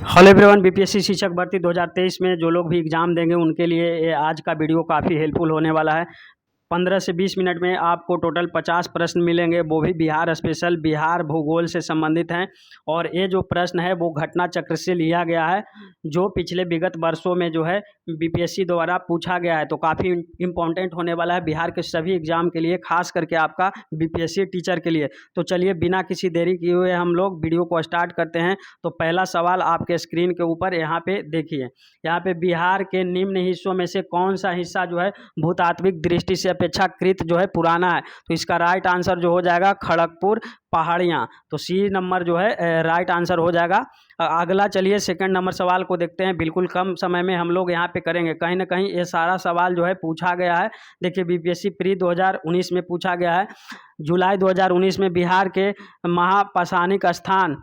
Hello everyone, BPSC शिक्षक भर्ती 2023 में जो लोग भी एग्ज़ाम देंगे उनके लिए ये आज का वीडियो काफ़ी हेल्पफुल होने वाला है। 15 से 20 मिनट में आपको टोटल 50 प्रश्न मिलेंगे, वो भी बिहार स्पेशल, बिहार भूगोल से संबंधित हैं। और ये जो प्रश्न है वो घटना चक्र से लिया गया है, जो पिछले विगत वर्षों में जो है बीपीएससी द्वारा पूछा गया है। तो काफ़ी इम्पोर्टेंट होने वाला है बिहार के सभी एग्जाम के लिए, खास करके आपका बीपीएससी टीचर के लिए। तो चलिए बिना किसी देरी किए हुए हम लोग वीडियो को स्टार्ट करते हैं। तो पहला सवाल आपके स्क्रीन के ऊपर यहाँ पे देखिए, यहाँ पे बिहार के निम्न हिस्सों में से कौन सा हिस्सा जो है भूतात्विक दृष्टि से अपेक्षाकृत जो है पुराना है। तो इसका राइट आंसर जो हो जाएगा खड़गपुर पहाड़ियाँ। तो सी नंबर जो है राइट आंसर हो जाएगा। अगला चलिए सेकंड नंबर सवाल को देखते हैं। बिल्कुल कम समय में हम लोग यहाँ पे करेंगे, कहीं ना कहीं ये सारा सवाल जो है पूछा गया है। देखिए बीपीएससी प्री 2019 में पूछा गया है। जुलाई 2019 में बिहार के महापाषाणिक स्थान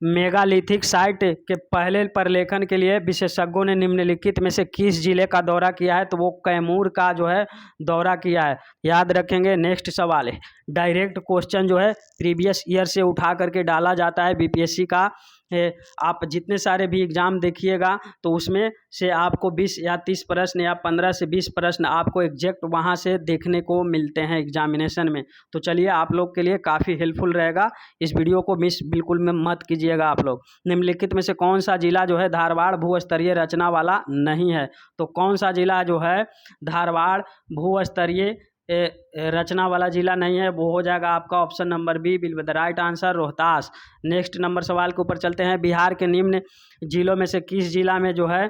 मेगालिथिक साइट के पहले प्रलेखन के लिए विशेषज्ञों ने निम्नलिखित में से किस जिले का दौरा किया है। तो वो कैमूर का जो है दौरा किया है, याद रखेंगे। नेक्स्ट सवाल है, डायरेक्ट क्वेश्चन जो है प्रीवियस ईयर से उठा करके डाला जाता है बीपीएससी का। आप जितने सारे भी एग्ज़ाम देखिएगा तो उसमें से आपको 20 या 30 प्रश्न या 15 से 20 प्रश्न आपको एग्जैक्ट वहाँ से देखने को मिलते हैं एग्जामिनेशन में। तो चलिए आप लोग के लिए काफ़ी हेल्पफुल रहेगा, इस वीडियो को मिस बिल्कुल में मत कीजिएगा आप लोग। निम्नलिखित में से कौन सा जिला जो है धारवाड़ भूस्तरीय रचना वाला नहीं है। तो कौन सा जिला जो है धारवाड़ भूस्तरीय रचना वाला जिला नहीं है, वो हो जाएगा आपका option number B will be the right answer, Rohtas. Next number सवाल के ऊपर चलते हैं। बिहार के निम्न जिलों में से किस जिला में जो है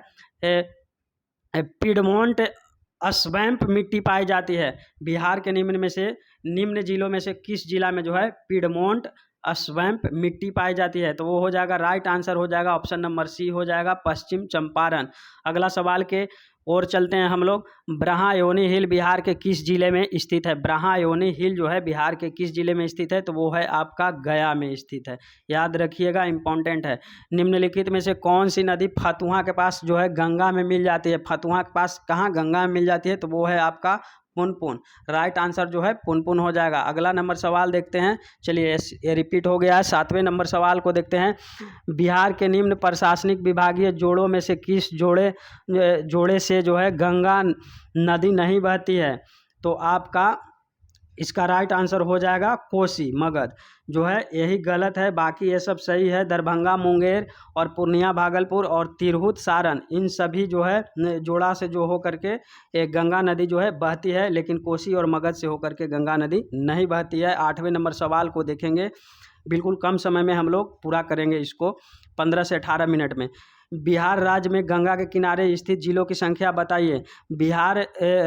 पिडमोंट अस्वैम्प मिट्टी पाई जाती है। बिहार के निम्न जिलों में से किस जिला में जो है पिडमोंट अस्वैम्प मिट्टी पाई जाती है। तो वो हो जाएगा राइट आंसर हो जाएगा ऑप्शन नंबर सी हो जाएगा, पश्चिम चंपारण। अगला सवाल के और चलते हैं हम लोग। ब्रह्मायोनी हिल बिहार के किस जिले में स्थित है। ब्रह्मायोनी हिल जो है बिहार के किस जिले में स्थित है। तो वो है आपका गया में स्थित है, याद रखिएगा, इंपॉर्टेंट है। निम्नलिखित में से कौन सी नदी फतुहा के पास जो है गंगा में मिल जाती है। फतुहा के पास कहाँ गंगा में मिल जाती है। तो वो है आपका पुनपुन। राइट आंसर जो है पुनपुन हो जाएगा। अगला नंबर सवाल देखते हैं। चलिए ये रिपीट हो गया है। 7वें नंबर सवाल को देखते हैं। बिहार के निम्न प्रशासनिक विभागीय जोड़ों में से किस जोड़े से जो है गंगा नदी नहीं बहती है। तो आपका इसका राइट आंसर हो जाएगा कोसी मगध जो है, यही गलत है, बाकी ये सब सही है। दरभंगा मुंगेर और पूर्णिया भागलपुर और तिरहुत सारण, इन सभी जो है जोड़ा से जो हो करके एक गंगा नदी जो है बहती है, लेकिन कोसी और मगध से होकर के गंगा नदी नहीं बहती है। 8वें नंबर सवाल को देखेंगे। बिल्कुल कम समय में हम लोग पूरा करेंगे इसको, 15 से 18 मिनट में। बिहार राज्य में गंगा के किनारे स्थित जिलों की संख्या बताइए। बिहार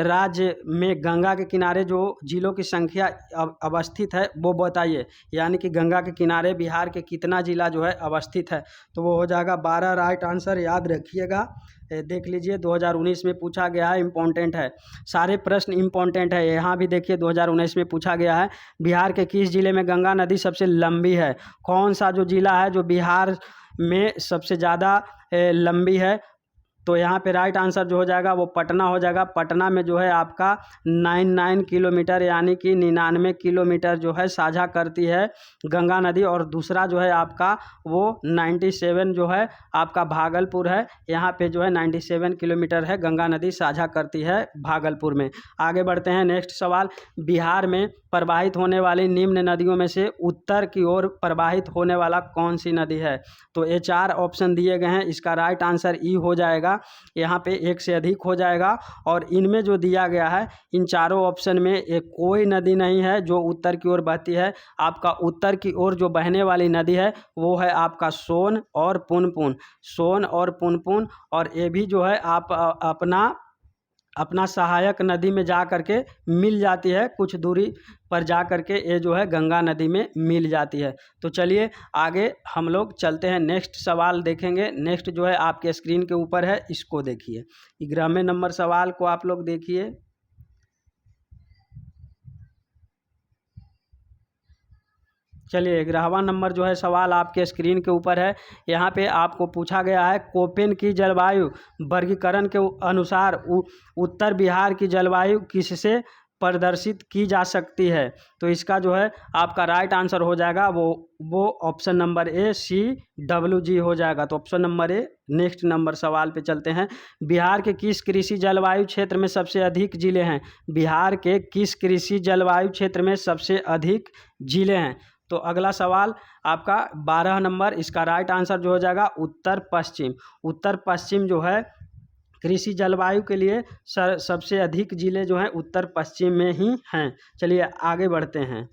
राज्य में गंगा के किनारे जो जिलों की संख्या अवस्थित है वो बताइए, यानी कि गंगा के किनारे बिहार के कितना जिला जो है अवस्थित है। तो वो हो जाएगा 12 राइट आंसर, याद रखिएगा। देख लीजिए 2019 में पूछा गया है, इम्पोर्टेंट है, सारे प्रश्न इम्पोर्टेंट है। यहाँ भी देखिए 2019 में पूछा गया है। बिहार के किस जिले में गंगा नदी सबसे लंबी है। कौन सा जो जिला है जो बिहार में सबसे ज़्यादा लंबी है। तो यहाँ पे राइट आंसर जो हो जाएगा वो पटना हो जाएगा। पटना में जो है आपका 99 किलोमीटर यानी कि 99 किलोमीटर जो है साझा करती है गंगा नदी। और दूसरा जो है आपका वो 97 जो है आपका भागलपुर है, यहाँ पे जो है 97 किलोमीटर है गंगा नदी साझा करती है भागलपुर में। आगे बढ़ते हैं। नेक्स्ट सवाल, बिहार में प्रवाहित होने वाली निम्न नदियों में से उत्तर की ओर प्रवाहित होने वाला कौन सी नदी है। तो ये 4 ऑप्शन दिए गए हैं, इसका राइट आंसर ई हो जाएगा। यहाँ पे एक से अधिक हो जाएगा। और इनमें जो दिया गया है इन चारों ऑप्शन में एक कोई नदी नहीं है जो उत्तर की ओर बहती है। आपका उत्तर की ओर जो बहने वाली नदी है वो है आपका सोन और पुनपुन। सोन और पुनपुन, और ये भी जो है आप अपना सहायक नदी में जा करके मिल जाती है, कुछ दूरी पर जा करके ये जो है गंगा नदी में मिल जाती है। तो चलिए आगे हम लोग चलते हैं, नेक्स्ट सवाल देखेंगे। नेक्स्ट जो है आपके स्क्रीन के ऊपर है, इसको देखिए। 11वें नंबर सवाल को आप लोग देखिए। चलिए 11वां नंबर जो है सवाल आपके स्क्रीन के ऊपर है। यहाँ पे आपको पूछा गया है कोपेन की जलवायु वर्गीकरण के अनुसार उत्तर बिहार की जलवायु किससे प्रदर्शित की जा सकती है। तो इसका जो है आपका राइट आंसर हो जाएगा वो ऑप्शन नंबर ए CWG हो जाएगा। तो option number A. Next number सवाल पे चलते हैं। बिहार के किस कृषि जलवायु क्षेत्र में सबसे अधिक जिले हैं? बिहार के किस कृषि जलवायु क्षेत्र में सबसे अधिक जिले हैं? तो अगला सवाल आपका 12 नंबर, इसका राइट आंसर जो हो जाएगा उत्तर पश्चिम। उत्तर पश्चिम जो है कृषि जलवायु के लिए सबसे अधिक जिले जो हैं उत्तर पश्चिम में ही हैं। चलिए आगे बढ़ते हैं।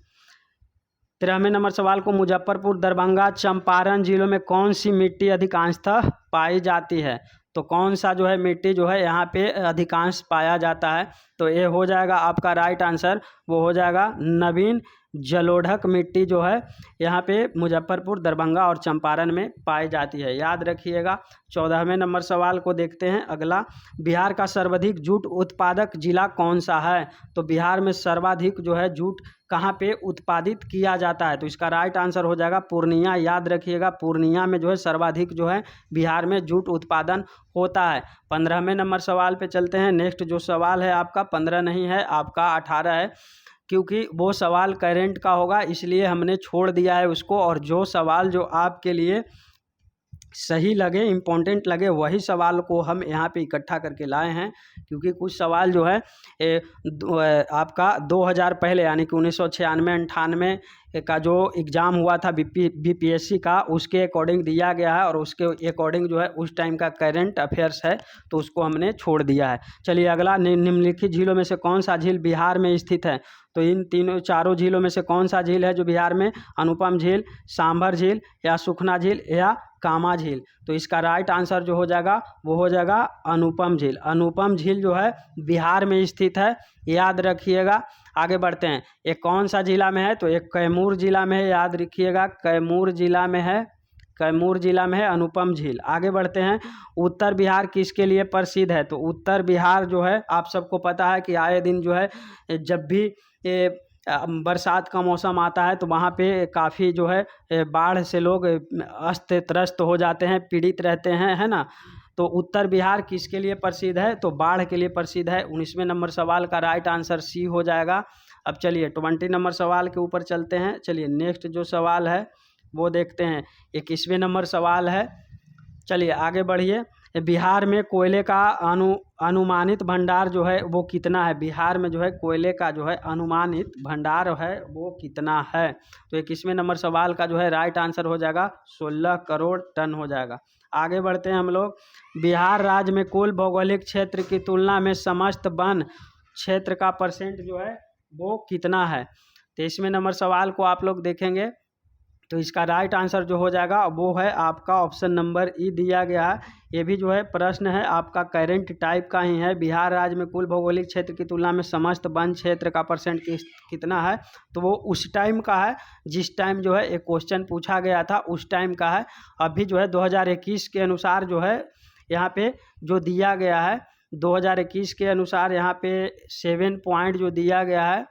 13वें नंबर सवाल को, मुजफ्फरपुर, दरभंगा, चंपारण जिलों में कौन सी मिट्टी अधिकांशतः पाई जाती है? तो कौन सा जो है मिट्टी जो है यहाँ पे अधिकांश पाया जाता है? तो ये हो जाएगा आपका राइट आंसर, वो हो जाएगा नवीन जलोढ़क मिट्टी जो है यहाँ पे मुजफ्फरपुर, दरभंगा और चंपारण में पाई जाती है, याद रखिएगा। 14वें नंबर सवाल को देखते हैं अगला। बिहार का सर्वाधिक जूट उत्पादक जिला कौन सा है? तो बिहार में सर्वाधिक जो है जूट कहाँ पे उत्पादित किया जाता है? तो इसका राइट आंसर हो जाएगा पूर्णिया, याद रखिएगा। पूर्णिया में जो है सर्वाधिक जो है बिहार में जूट उत्पादन होता है। 15वें नंबर सवाल पे चलते हैं। नेक्स्ट जो सवाल है आपका 15 नहीं है, आपका 18 है, क्योंकि वो सवाल करेंट का होगा इसलिए हमने छोड़ दिया है उसको। और जो सवाल जो आपके लिए सही लगे, इम्पोर्टेंट लगे, वही सवाल को हम यहाँ पे इकट्ठा करके लाए हैं। क्योंकि कुछ सवाल जो है आपका 2000 पहले यानी कि 1996-98 का जो एग्ज़ाम हुआ था BPSC का, उसके अकॉर्डिंग दिया गया है और उसके अकॉर्डिंग जो है उस टाइम का करंट अफेयर्स है, तो उसको हमने छोड़ दिया है। चलिए अगला, निम्नलिखित झीलों में से कौन सा झील बिहार में स्थित है? तो इन चारों झीलों में से कौन सा झील है जो बिहार में? अनुपम झील, सांभर झील या सुखना झील या कामा झील? तो इसका राइट आंसर जो हो जाएगा वो हो जाएगा अनुपम झील। अनुपम झील जो है बिहार में स्थित है, याद रखिएगा। आगे बढ़ते हैं। ये कौन सा जिला में है? तो ये कैमूर जिला में है, याद रखिएगा। कैमूर जिला में है, कैमूर जिला में है अनुपम झील। आगे बढ़ते हैं। उत्तर बिहार किसके लिए प्रसिद्ध है? तो उत्तर बिहार जो है आप सबको पता है कि आए दिन जो है जब भी बरसात का मौसम आता है तो वहाँ पे काफ़ी जो है बाढ़ से लोग अस्त त्रस्त हो जाते हैं, पीड़ित रहते हैं, है ना। तो उत्तर बिहार किसके लिए प्रसिद्ध है? तो बाढ़ के लिए प्रसिद्ध है। 19वें नंबर सवाल का राइट आंसर सी हो जाएगा। अब चलिए 20 नंबर सवाल के ऊपर चलते हैं। चलिए नेक्स्ट जो सवाल है वो देखते हैं। 21वें नंबर सवाल है। चलिए आगे बढ़िए। बिहार में कोयले का अनुमानित भंडार जो है वो कितना है? बिहार में जो है कोयले का जो है अनुमानित भंडार है वो कितना है? तो 21वें नंबर सवाल का जो है राइट आंसर हो जाएगा 16 करोड़ टन हो जाएगा। आगे बढ़ते हैं हम लोग। बिहार राज्य में कुल भौगोलिक क्षेत्र की तुलना में समस्त वन क्षेत्र का परसेंट जो है वो कितना है? 23वें नंबर सवाल को आप लोग देखेंगे तो इसका राइट आंसर जो हो जाएगा वो है आपका ऑप्शन नंबर ई दिया गया है। ये भी जो है प्रश्न है आपका करंट टाइप का ही है। बिहार राज्य में कुल भौगोलिक क्षेत्र की तुलना में समस्त वन क्षेत्र का परसेंट कितना है? तो वो उस टाइम का है जिस टाइम जो है एक क्वेश्चन पूछा गया था, उस टाइम का है। अभी जो है 2021 के अनुसार जो है यहाँ पे जो दिया गया है 2021 के अनुसार यहाँ पे 7 पॉइंट जो दिया गया है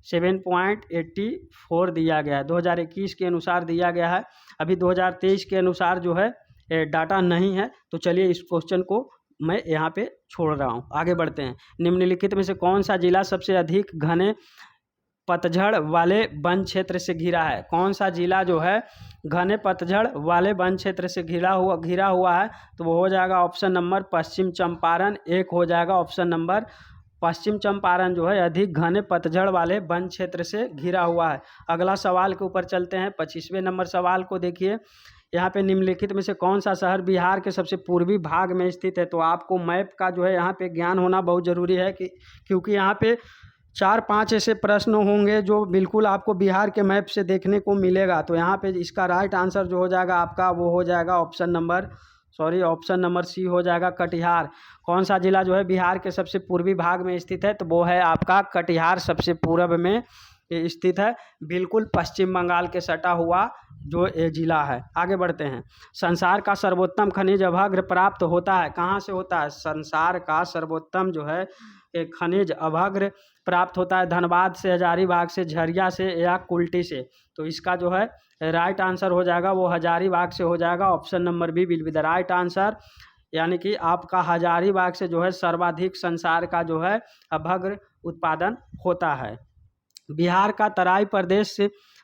7.84 दिया गया है, 2021 के अनुसार दिया गया है। अभी 2023 के अनुसार जो है डाटा नहीं है। तो चलिए इस क्वेश्चन को मैं यहाँ पे छोड़ रहा हूँ। आगे बढ़ते हैं। निम्नलिखित में से कौन सा जिला सबसे अधिक घने पतझड़ वाले वन क्षेत्र से घिरा है? कौन सा जिला जो है घने पतझड़ वाले वन क्षेत्र से घिरा हुआ है? तो वो हो जाएगा ऑप्शन नंबर पश्चिम चंपारण। एक हो जाएगा ऑप्शन नंबर पश्चिम चंपारण जो है अधिक घने पतझड़ वाले वन क्षेत्र से घिरा हुआ है। अगला सवाल के ऊपर चलते हैं। 25वें नंबर सवाल को देखिए। यहाँ पे निम्नलिखित में से कौन सा शहर बिहार के सबसे पूर्वी भाग में स्थित है? तो आपको मैप का जो है यहाँ पे ज्ञान होना बहुत ज़रूरी है क्योंकि यहाँ पे 4-5 ऐसे प्रश्न होंगे जो बिल्कुल आपको बिहार के मैप से देखने को मिलेगा। तो यहाँ पे इसका राइट आंसर जो हो जाएगा आपका वो हो जाएगा ऑप्शन नंबर सी हो जाएगा कटिहार। कौन सा जिला जो है बिहार के सबसे पूर्वी भाग में स्थित है? तो वो है आपका कटिहार, सबसे पूर्व में स्थित है, बिल्कुल पश्चिम बंगाल के सटा हुआ जो ये जिला है। आगे बढ़ते हैं। संसार का सर्वोत्तम खनिज अभ्रक प्राप्त होता है, कहाँ से होता है? संसार का सर्वोत्तम जो है एक खनिज अभ्रक प्राप्त होता है धनबाद से, हजारीबाग से, झरिया से या कुल्टी से। तो इसका जो है राइट आंसर हो जाएगा वो हजारीबाग से हो जाएगा। Option number B will be the right answer, यानी कि आपका हजारीबाग से जो है सर्वाधिक संसार का जो है अभ्रक उत्पादन होता है। बिहार का तराई प्रदेश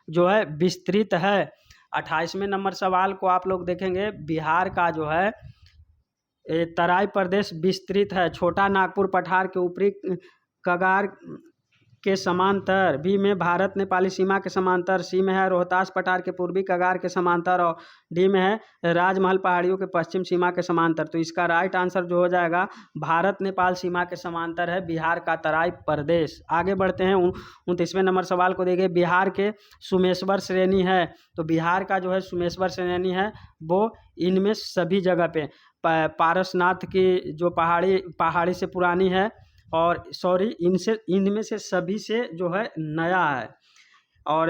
जो है विस्तृत है। 28वें नंबर सवाल को आप लोग देखेंगे, बिहार का जो है तराई प्रदेश विस्तृत है। छोटा नागपुर पठार के ऊपरी कगार के समांतर, बी में भारत नेपाली सीमा के समांतर, सी में है रोहतास पठार के पूर्वी कगार के समांतर और डी में है राजमहल पहाड़ियों के पश्चिम सीमा के समांतर। तो इसका राइट आंसर जो हो जाएगा भारत नेपाल सीमा के समांतर है बिहार का तराई प्रदेश। आगे बढ़ते हैं 29वें नंबर सवाल को देखिए, बिहार के सुमेश्वर श्रेणी है। तो बिहार का जो है सुमेश्वर श्रेणी है वो इनमें सभी जगह पे पारसनाथ की जो पहाड़ी से पुरानी है, और इनमें से सभी से जो है नया है, और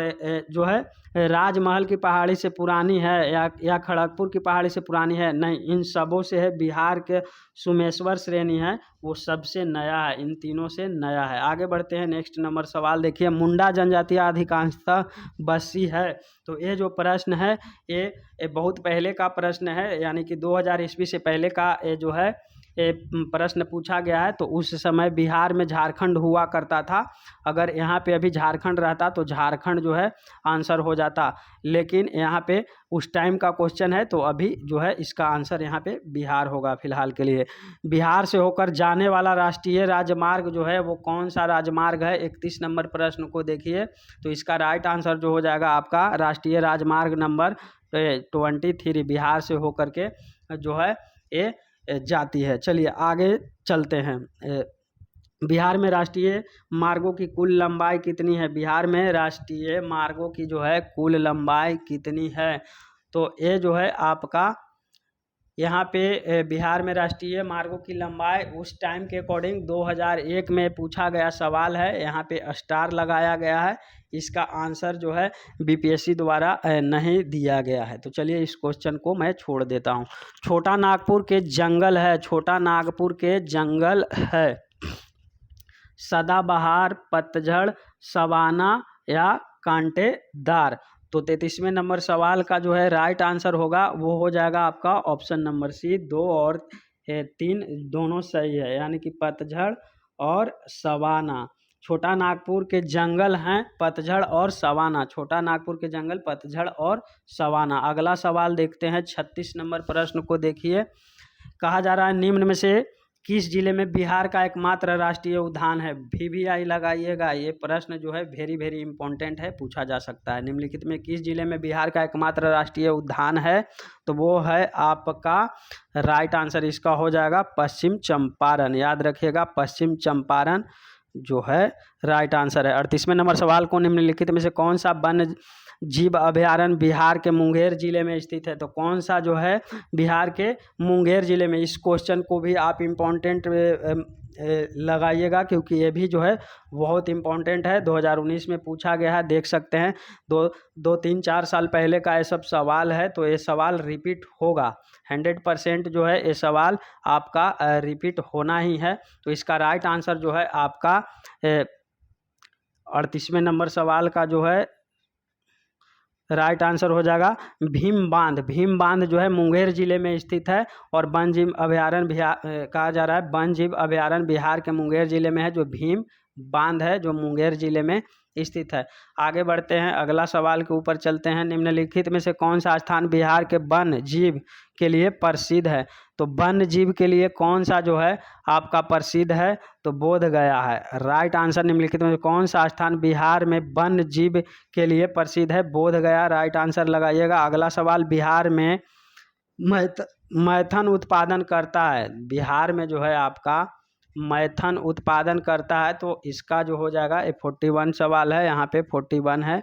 जो है राजमहल की पहाड़ी से पुरानी है या खड़गपुर की पहाड़ी से पुरानी है, नहीं, इन सबों से है। बिहार के सुमेश्वर श्रेणी है वो सबसे नया है, इन तीनों से नया है। आगे बढ़ते हैं, नेक्स्ट नंबर सवाल देखिए, मुंडा जनजाति अधिकांशतः बस्सी है। तो ये जो प्रश्न है ये बहुत पहले का प्रश्न है, यानी कि 2000 ईस्वी से पहले का ये जो है प्रश्न पूछा गया है। तो उस समय बिहार में झारखंड हुआ करता था। अगर यहाँ पे अभी झारखंड रहता तो झारखंड जो है आंसर हो जाता, लेकिन यहाँ पे उस टाइम का क्वेश्चन है, तो अभी जो है इसका आंसर यहाँ पे बिहार होगा फिलहाल के लिए। बिहार से होकर जाने वाला राष्ट्रीय राजमार्ग जो है वो कौन सा राजमार्ग है? 31 नंबर प्रश्न को देखिए, तो इसका राइट आंसर जो हो जाएगा आपका राष्ट्रीय राजमार्ग नंबर 23 बिहार से होकर के जो है ये जाती है। चलिए आगे चलते हैं। बिहार में राष्ट्रीय मार्गों की कुल लंबाई कितनी है? बिहार में राष्ट्रीय मार्गों की जो है कुल लंबाई कितनी है? तो ये जो है आपका यहाँ पे बिहार में राष्ट्रीय मार्गों की लंबाई उस टाइम के अकॉर्डिंग 2001 में पूछा गया सवाल है, यहाँ पे स्टार लगाया गया है। इसका आंसर जो है बीपीएससी द्वारा नहीं दिया गया है। तो चलिए इस क्वेश्चन को मैं छोड़ देता हूँ। छोटा नागपुर के जंगल है, छोटा नागपुर के जंगल है सदाबहार, पतझड़, सवाना या कांटेदार? तो 33वें नंबर सवाल का जो है राइट आंसर होगा वो हो जाएगा आपका ऑप्शन नंबर सी, 2 और 3 दोनों सही है, यानी कि पतझड़ और सवाना। छोटा नागपुर के जंगल हैं पतझड़ और सवाना, छोटा नागपुर के जंगल पतझड़ और सवाना। अगला सवाल देखते हैं, 36 नंबर प्रश्न को देखिए, कहा जा रहा है निम्न में से किस जिले में बिहार का एकमात्र राष्ट्रीय उद्यान है? VVI लगाइएगा, ये प्रश्न जो है वेरी वेरी इंपॉर्टेंट है, पूछा जा सकता है। निम्नलिखित में किस जिले में बिहार का एकमात्र राष्ट्रीय उद्यान है? तो वो है आपका राइट आंसर इसका हो जाएगा पश्चिम चंपारण। याद रखिएगा पश्चिम चंपारण जो है राइट आंसर है। 38वें नंबर सवाल को, निम्नलिखित में से कौन सा वन्य जीव अभयारण्य बिहार के मुंगेर जिले में स्थित है? तो कौन सा जो है बिहार के मुंगेर जिले में? इस क्वेश्चन को भी आप इम्पोर्टेंट लगाइएगा, क्योंकि ये भी जो है बहुत इम्पोर्टेंट है, 2019 में पूछा गया है, देख सकते हैं। 2-3-4 साल पहले का ये सब सवाल है, तो ये सवाल रिपीट होगा 100% जो है ये सवाल आपका रिपीट होना ही है। तो इसका राइट आंसर जो है आपका 38वें नंबर सवाल का जो है राइट आंसर हो जाएगा भीम बांध। भीम बांध जो है मुंगेर जिले में स्थित है, और वन जीव अभयारण्य कहा जा रहा है, वन जीव अभयारण्य बिहार के मुंगेर जिले में है, जो भीम बांध है जो मुंगेर जिले में स्थित है। आगे बढ़ते हैं, अगला सवाल के ऊपर चलते हैं। निम्नलिखित में से कौन सा स्थान बिहार के वन जीव के लिए प्रसिद्ध है? तो वन जीव के लिए कौन सा जो है आपका प्रसिद्ध है? तो बोध गया है। राइट आंसर निम्नलिखित में से कौन सा स्थान बिहार में वन जीव के लिए प्रसिद्ध है? बोध गया राइट आंसर लगाइएगा। अगला सवाल, बिहार में मैथन उत्पादन करता है, बिहार में जो है आपका मैथन उत्पादन करता है, तो इसका जो हो जाएगा ये 41 सवाल है, यहाँ पे 41 है,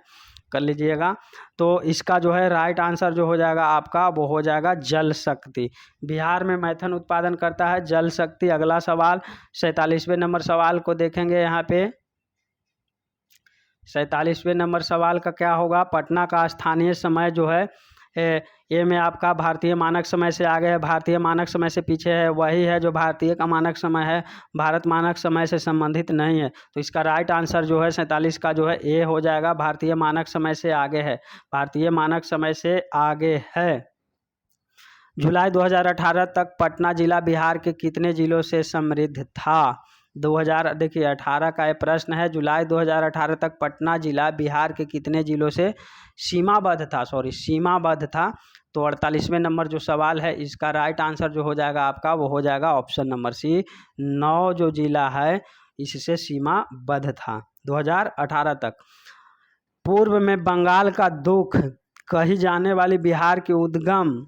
कर लीजिएगा। तो इसका जो है राइट आंसर जो हो जाएगा आपका वो हो जाएगा जल शक्ति। बिहार में मैथन उत्पादन करता है जल शक्ति। अगला सवाल 47वें नंबर सवाल को देखेंगे, यहाँ पे 47वें नंबर सवाल का क्या होगा? पटना का स्थानीय समय जो है ये में आपका भारतीय मानक समय से आगे है, भारतीय मानक समय से पीछे है, वही है जो भारतीय का मानक समय है, भारत मानक समय से संबंधित नहीं है। तो इसका राइट आंसर जो है 47 का जो है ए हो जाएगा, भारतीय मानक समय से आगे है, भारतीय मानक समय से आगे है। जुलाई 2018 तक पटना जिला बिहार के कितने जिलों से समृद्ध था? 2000 देखिए 18 का ये प्रश्न है, जुलाई 2018 तक पटना जिला बिहार के कितने जिलों से सीमाबद्ध था। तो 48वें नंबर जो सवाल है इसका राइट आंसर जो हो जाएगा आपका वो हो जाएगा ऑप्शन नंबर सी, 9 जो जिला है इससे सीमाबद्ध था 2018 तक। पूर्व में बंगाल का दुख कही जाने वाली बिहार से उद्गम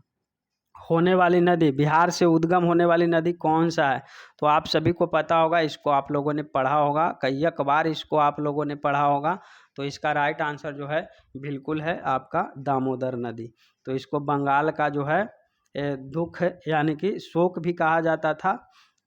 होने वाली नदी कौन सा है? तो आप सभी को पता होगा, इसको आप लोगों ने पढ़ा होगा, कई बार इसको आप लोगों ने पढ़ा होगा। तो इसका राइट आंसर जो है बिल्कुल है आपका दामोदर नदी। तो इसको बंगाल का जो है दुख यानी कि शोक भी कहा जाता था।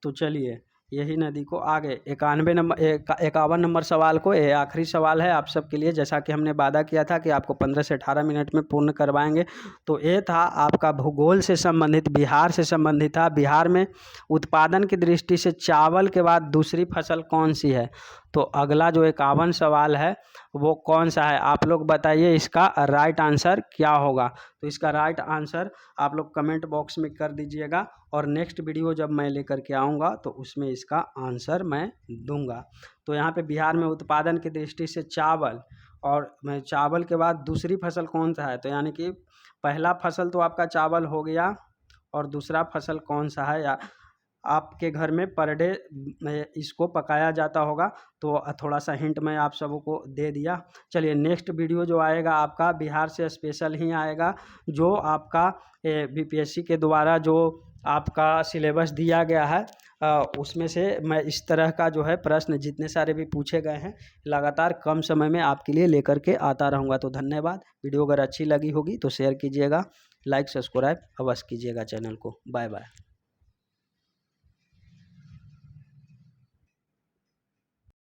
तो चलिए यही नदी को आगे 51 नंबर सवाल को, ये आखिरी सवाल है आप सबके लिए, जैसा कि हमने वादा किया था कि आपको 15 से 18 मिनट में पूर्ण करवाएंगे। तो ये था आपका भूगोल से संबंधित, बिहार से संबंधित था। बिहार में उत्पादन की दृष्टि से चावल के बाद दूसरी फसल कौन सी है? तो अगला जो 51 सवाल है वो कौन सा है? आप लोग बताइए इसका राइट आंसर क्या होगा। तो इसका राइट आंसर आप लोग कमेंट बॉक्स में कर दीजिएगा, और नेक्स्ट वीडियो जब मैं लेकर के आऊँगा तो उसमें इसका आंसर मैं दूंगा। तो यहाँ पे बिहार में उत्पादन की दृष्टि से चावल, और मैं चावल के बाद दूसरी फसल कौन सा है? तो यानी कि पहला फसल तो आपका चावल हो गया, और दूसरा फसल कौन सा है? या आपके घर में पर डे इसको पकाया जाता होगा। तो थोड़ा सा हिंट मैं आप सबों को दे दिया। चलिए नेक्स्ट वीडियो जो आएगा आपका बिहार से स्पेशल ही आएगा, जो आपका बीपीएससी के द्वारा जो आपका सिलेबस दिया गया है उसमें से मैं इस तरह का जो है प्रश्न जितने सारे भी पूछे गए हैं लगातार कम समय में आपके लिए लेकर के आता रहूँगा। तो धन्यवाद। वीडियो अगर अच्छी लगी होगी तो शेयर कीजिएगा, लाइक सब्सक्राइब अवश्य कीजिएगा चैनल को। Bye bye.